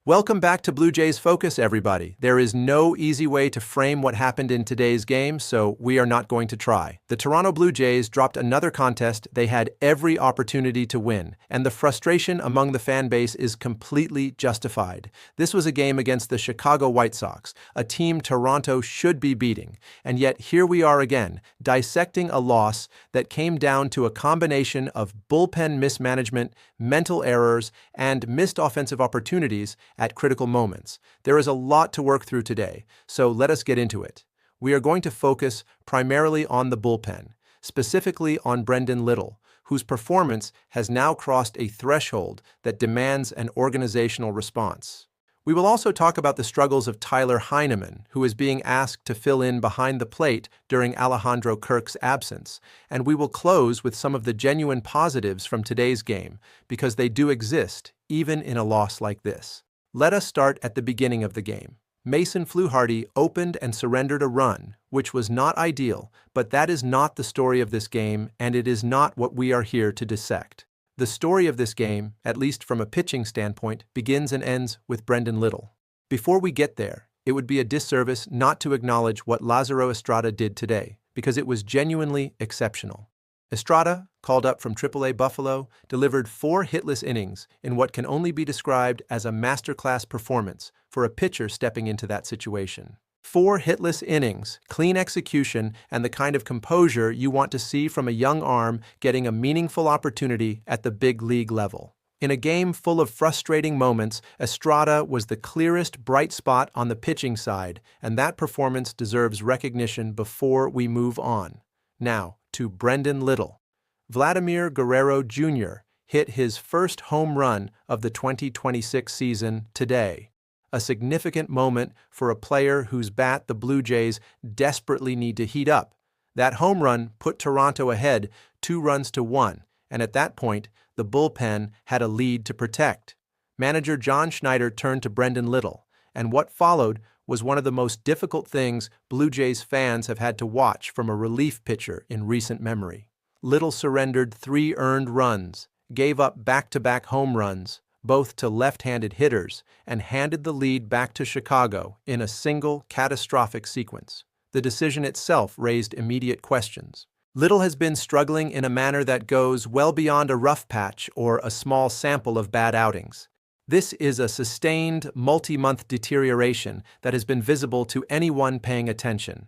Welcome back to Blue Jays Focus, everybody. There is no easy way to frame what happened in today's game, so we are not going to try. The Toronto Blue Jays dropped another contest they had every opportunity to win, and the frustration among the fan base is completely justified. This was a game against the Chicago White Sox, a team Toronto should be beating, and yet here we are again, dissecting a loss that came down to a combination of bullpen mismanagement, mental errors, and missed offensive opportunities at critical moments. There is a lot to work through today, so let us get into it. We are going to focus primarily on the bullpen, specifically on Brendan Little, whose performance has now crossed a threshold that demands an organizational response. We will also talk about the struggles of Tyler Heineman, who is being asked to fill in behind the plate during Alejandro Kirk's absence, and we will close with some of the genuine positives from today's game, because they do exist, even in a loss like this. Let us start at the beginning of the game. Mason Fluharty opened and surrendered a run, which was not ideal, but that is not the story of this game, and it is not what we are here to dissect. The story of this game, at least from a pitching standpoint, begins and ends with Brendan Little. Before we get there, it would be a disservice not to acknowledge what Lázaro Estrada did today, because it was genuinely exceptional. Estrada, called up from AAA Buffalo, delivered 4 hitless innings in what can only be described as a masterclass performance for a pitcher stepping into that situation. 4 hitless innings, clean execution, and the kind of composure you want to see from a young arm getting a meaningful opportunity at the big league level. In a game full of frustrating moments, Estrada was the clearest bright spot on the pitching side, and that performance deserves recognition before we move on. Now, to Brendan Little. Vladimir Guerrero Jr. hit his first home run of the 2026 season today, a significant moment for a player whose bat the Blue Jays desperately need to heat up. That home run put Toronto ahead 2-1, and at that point, the bullpen had a lead to protect. Manager John Schneider turned to Brendan Little, and what followed was one of the most difficult things Blue Jays fans have had to watch from a relief pitcher in recent memory. Little surrendered 3 earned runs, gave up back-to-back home runs, both to left-handed hitters, and handed the lead back to Chicago in a single catastrophic sequence. The decision itself raised immediate questions. Little has been struggling in a manner that goes well beyond a rough patch or a small sample of bad outings. This is a sustained, multi-month deterioration that has been visible to anyone paying attention.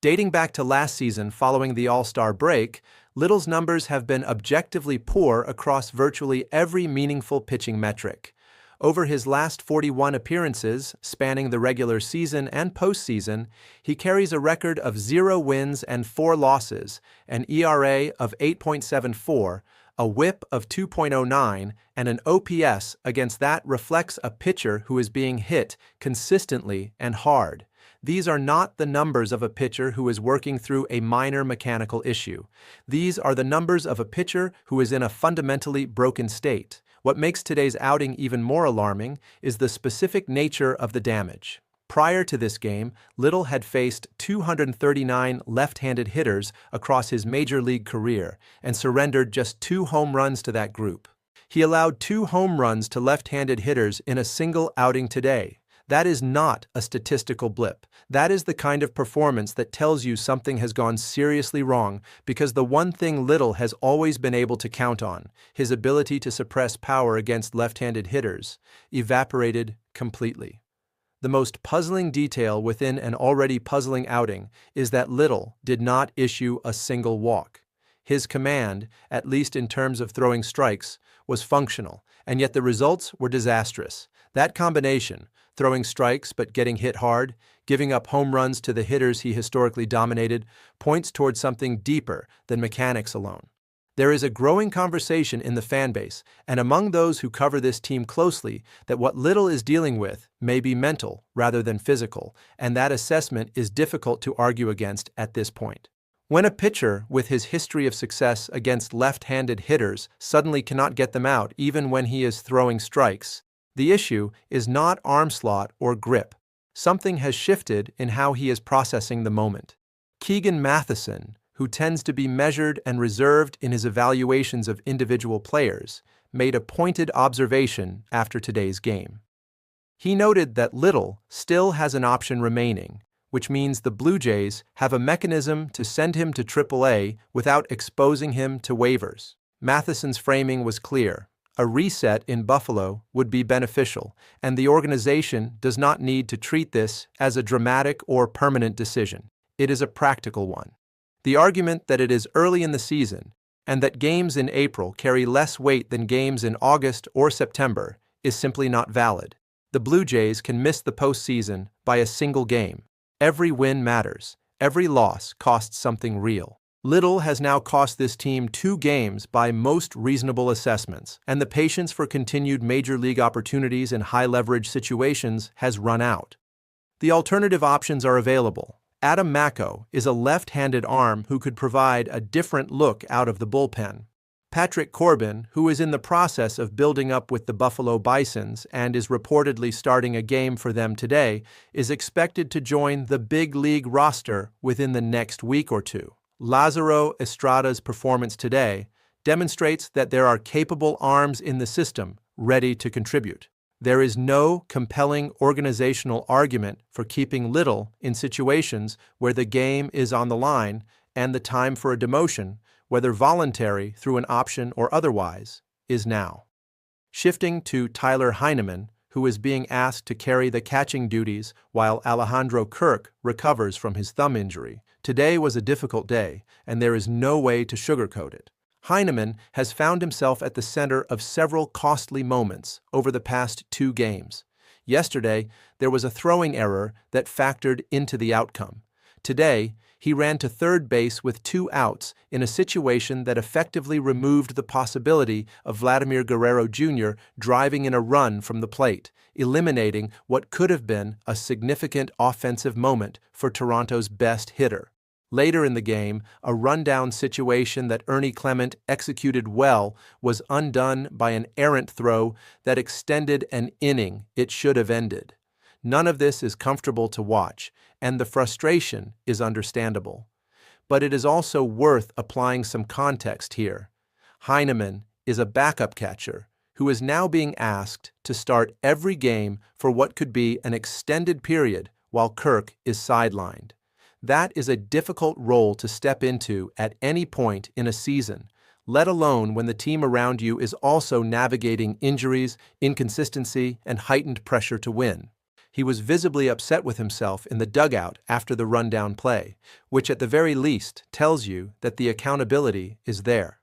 Dating back to last season following the All-Star break, Little's numbers have been objectively poor across virtually every meaningful pitching metric. Over his last 41 appearances, spanning the regular season and postseason, he carries a record of 0 wins and 4 losses, an ERA of 8.74, a whip of 2.09, and an OPS against that reflects a pitcher who is being hit consistently and hard. These are not the numbers of a pitcher who is working through a minor mechanical issue. These are the numbers of a pitcher who is in a fundamentally broken state. What makes today's outing even more alarming is the specific nature of the damage. Prior to this game, Little had faced 239 left-handed hitters across his major league career and surrendered just 2 home runs to that group. He allowed 2 home runs to left-handed hitters in a single outing today. That is not a statistical blip. That is the kind of performance that tells you something has gone seriously wrong, because the one thing Little has always been able to count on, his ability to suppress power against left-handed hitters, evaporated completely. The most puzzling detail within an already puzzling outing is that Little did not issue a single walk. His command, at least in terms of throwing strikes, was functional, and yet the results were disastrous. That combination, throwing strikes but getting hit hard, giving up home runs to the hitters he historically dominated, points toward something deeper than mechanics alone. There is a growing conversation in the fan base and among those who cover this team closely that what Little is dealing with may be mental rather than physical, and that assessment is difficult to argue against at this point. When a pitcher with his history of success against left-handed hitters suddenly cannot get them out even when he is throwing strikes, the issue is not arm slot or grip. Something has shifted in how he is processing the moment. Keegan Matheson, who tends to be measured and reserved in his evaluations of individual players, made a pointed observation after today's game. He noted that Little still has an option remaining, which means the Blue Jays have a mechanism to send him to AAA without exposing him to waivers. Matheson's framing was clear. A reset in Buffalo would be beneficial, and the organization does not need to treat this as a dramatic or permanent decision. It is a practical one. The argument that it is early in the season and that games in April carry less weight than games in August or September is simply not valid. The Blue Jays can miss the postseason by a single game. Every win matters. Every loss costs something real. Little has now cost this team 2 games by most reasonable assessments, and the patience for continued major league opportunities in high-leverage situations has run out. The alternative options are available. Adam Macko is a left-handed arm who could provide a different look out of the bullpen. Patrick Corbin, who is in the process of building up with the Buffalo Bisons and is reportedly starting a game for them today, is expected to join the big league roster within the next week or two. Lázaro Estrada's performance today demonstrates that there are capable arms in the system ready to contribute. There is no compelling organizational argument for keeping Little in situations where the game is on the line and the time for a demotion, whether voluntary through an option or otherwise, is now. Shifting to Tyler Heineman, who is being asked to carry the catching duties while Alejandro Kirk recovers from his thumb injury. Today was a difficult day, and there is no way to sugarcoat it. Heineman has found himself at the center of several costly moments over the past 2 games. Yesterday, there was a throwing error that factored into the outcome. Today, he ran to third base with 2 outs in a situation that effectively removed the possibility of Vladimir Guerrero Jr. driving in a run from the plate, eliminating what could have been a significant offensive moment for Toronto's best hitter. Later in the game, a rundown situation that Ernie Clement executed well was undone by an errant throw that extended an inning it should have ended. None of this is comfortable to watch, and the frustration is understandable. But it is also worth applying some context here. Heineman is a backup catcher who is now being asked to start every game for what could be an extended period while Kirk is sidelined. That is a difficult role to step into at any point in a season, let alone when the team around you is also navigating injuries, inconsistency, and heightened pressure to win. He was visibly upset with himself in the dugout after the rundown play, which at the very least tells you that the accountability is there.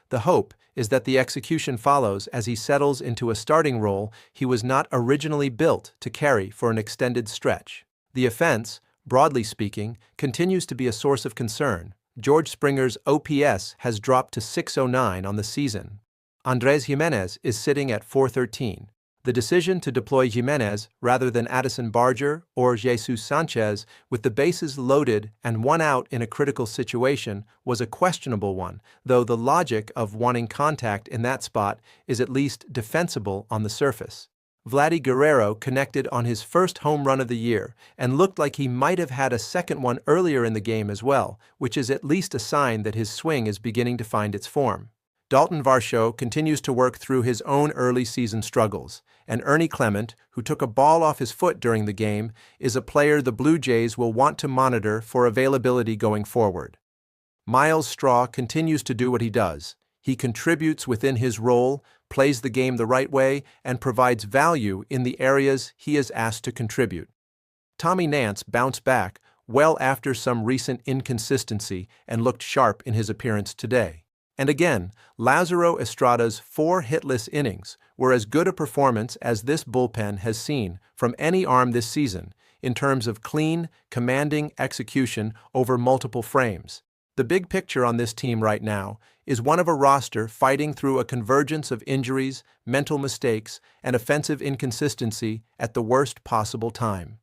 The hope is that the execution follows as he settles into a starting role he was not originally built to carry for an extended stretch. The offense, broadly speaking, continues to be a source of concern. George Springer's OPS has dropped to .609 on the season. Andrés Giménez is sitting at .413. The decision to deploy Giménez rather than Addison Barger or Jesus Sanchez with the bases loaded and 1 out in a critical situation was a questionable one, though the logic of wanting contact in that spot is at least defensible on the surface. Vladdy Guerrero connected on his first home run of the year and looked like he might have had a second one earlier in the game as well, which is at least a sign that his swing is beginning to find its form. Dalton Varsho continues to work through his own early season struggles, and Ernie Clement, who took a ball off his foot during the game, is a player the Blue Jays will want to monitor for availability going forward. Miles Straw continues to do what he does. He contributes within his role, plays the game the right way, and provides value in the areas he is asked to contribute. Tommy Nance bounced back well after some recent inconsistency and looked sharp in his appearance today. And again, Lázaro Estrada's 4 hitless innings were as good a performance as this bullpen has seen from any arm this season in terms of clean, commanding execution over multiple frames. The big picture on this team right now is one of a roster fighting through a convergence of injuries, mental mistakes, and offensive inconsistency at the worst possible time.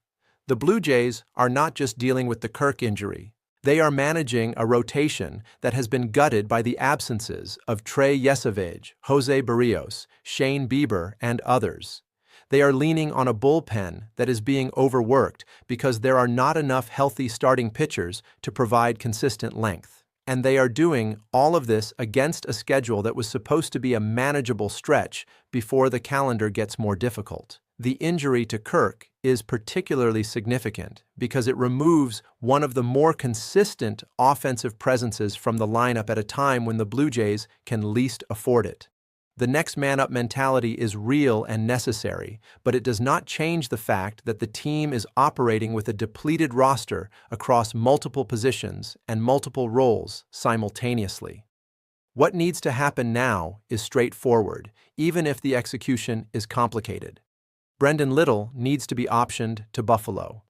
The Blue Jays are not just dealing with the Kirk injury. They are managing a rotation that has been gutted by the absences of Trey Yesavage, Jose Barrios, Shane Bieber, and others. They are leaning on a bullpen that is being overworked because there are not enough healthy starting pitchers to provide consistent length. And they are doing all of this against a schedule that was supposed to be a manageable stretch before the calendar gets more difficult. The injury to Kirk is particularly significant because it removes one of the more consistent offensive presences from the lineup at a time when the Blue Jays can least afford it. The next man-up mentality is real and necessary, but it does not change the fact that the team is operating with a depleted roster across multiple positions and multiple roles simultaneously. What needs to happen now is straightforward, even if the execution is complicated. Brendan Little needs to be optioned to Buffalo.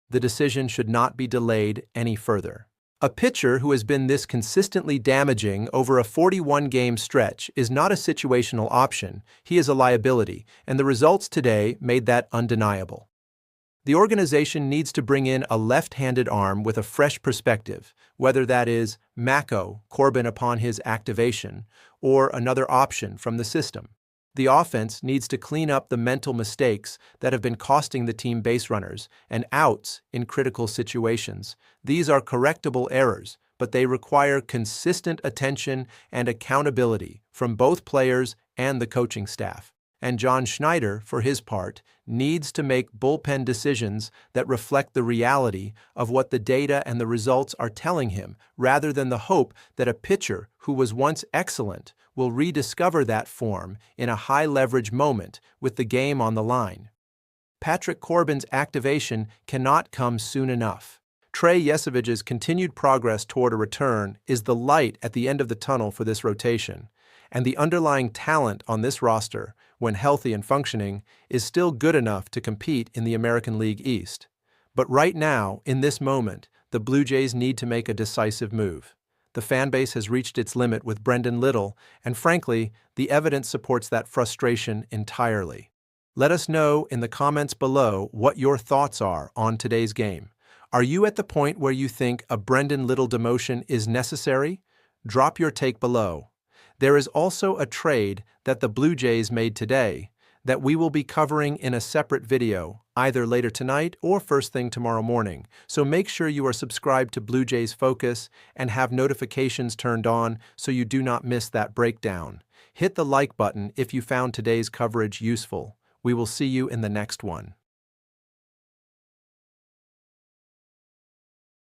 The decision should not be delayed any further. A pitcher who has been this consistently damaging over a 41-game stretch is not a situational option, he is a liability, and the results today made that undeniable. The organization needs to bring in a left-handed arm with a fresh perspective, whether that is Mako, Corbin upon his activation, or another option from the system. The offense needs to clean up the mental mistakes that have been costing the team base runners and outs in critical situations. These are correctable errors, but they require consistent attention and accountability from both players and the coaching staff. And John Schneider, for his part, needs to make bullpen decisions that reflect the reality of what the data and the results are telling him, rather than the hope that a pitcher who was once excellent will rediscover that form in a high-leverage moment with the game on the line. Patrick Corbin's activation cannot come soon enough. Trey Yesovich's continued progress toward a return is the light at the end of the tunnel for this rotation, and the underlying talent on this roster, when healthy and functioning, is still good enough to compete in the American League East. But right now, in this moment, the Blue Jays need to make a decisive move. The fan base has reached its limit with Brendan Little, and frankly, the evidence supports that frustration entirely. Let us know in the comments below what your thoughts are on today's game. Are you at the point where you think a Brendan Little demotion is necessary? Drop your take below. There is also a trade that the Blue Jays made today that we will be covering in a separate video, either later tonight or first thing tomorrow morning. So make sure you are subscribed to Blue Jays Focus and have notifications turned on so you do not miss that breakdown. Hit the like button if you found today's coverage useful. We will see you in the next one.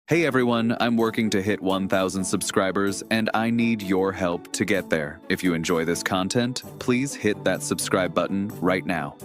Hey everyone, I'm working to hit 1,000 subscribers and I need your help to get there. If you enjoy this content, please hit that subscribe button right now.